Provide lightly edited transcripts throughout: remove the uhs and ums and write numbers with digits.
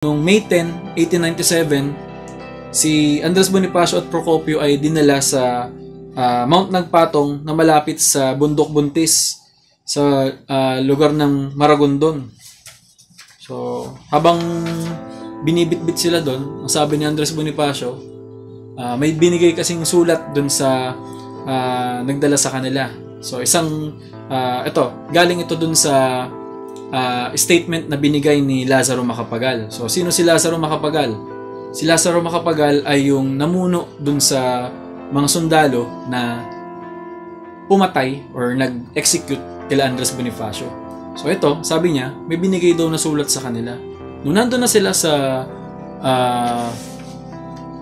Noong May 10, 1897, si Andres Bonifacio at Procopio ay dinala sa Mount Nagpatong na malapit sa Bundok Buntis sa lugar ng Maragondon. So, habang binibitbit sila doon, ang sabi ni Andres Bonifacio, may binigay kasing sulat doon sa nagdala sa kanila. So, galing ito doon sa statement na binigay ni Lazaro Macapagal. So, sino si Lazaro Macapagal? Si Lazaro Macapagal ay yung namuno dun sa mga sundalo na pumatay or nag-execute kila Andres Bonifacio. So, ito, sabi niya, may binigay daw na sulat sa kanila. Nung nandun na sila sa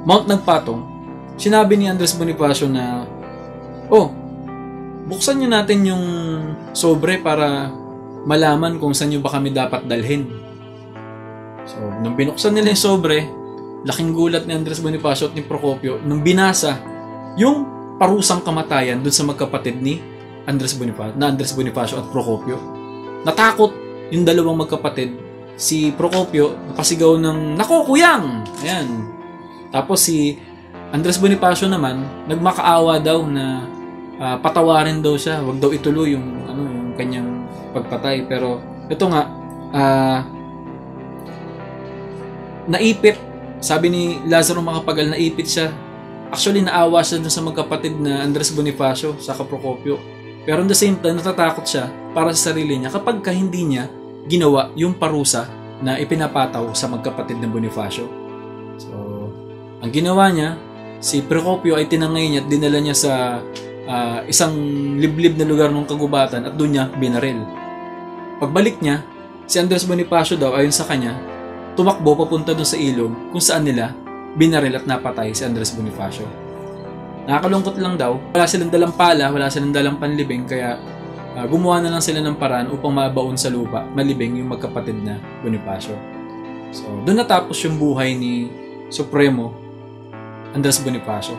Mount Nagpatong, sinabi ni Andres Bonifacio na, buksan nyo natin yung sobre para malaman kung saan nyo ba kami dapat dalhin. So, nung binuksan nila yung sobre, laking gulat ni Andres Bonifacio at ni Procopio nung binasa yung parusang kamatayan dun sa magkapatid ni Andres Bonifacio at Procopio. Natakot yung dalawang magkapatid. Si Procopio napasigaw ng, "Nako, kuyang!" Ayan. Tapos si Andres Bonifacio naman, nagmakaawa daw na patawarin daw siya, wag daw ituloy yung kanyang pagpatay. Pero ito nga, naipit. Sabi ni Lazaro Macapagal, naipit siya. Actually, naawa siya dun sa magkapatid na Andres Bonifacio sa Procopio. Pero at the same time, natatakot siya para sa sarili niya kapag hindi niya ginawa yung parusa na ipinapataw sa magkapatid ng Bonifacio. So, ang ginawa niya, si Procopio ay tinangay niya at dinala niya sa isang liblib na lugar ng kagubatan at doon niya binaril. Pagbalik niya, si Andres Bonifacio daw, ayon sa kanya, tumakbo papunta doon sa ilog kung saan nila binaril at napatay si Andres Bonifacio. Nakakalungkot lang daw, wala silang dalang pala, wala silang dalang panlibing, kaya gumawa na lang sila ng paraan upang mabaon sa lupa, malibing yung magkapatid na Bonifacio. So, doon natapos yung buhay ni Supremo Andres Bonifacio,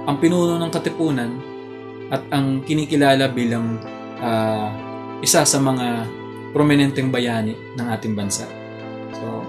ang pinuno ng Katipunan at ang kinikilala bilang isa sa mga prominenteng bayani ng ating bansa. So,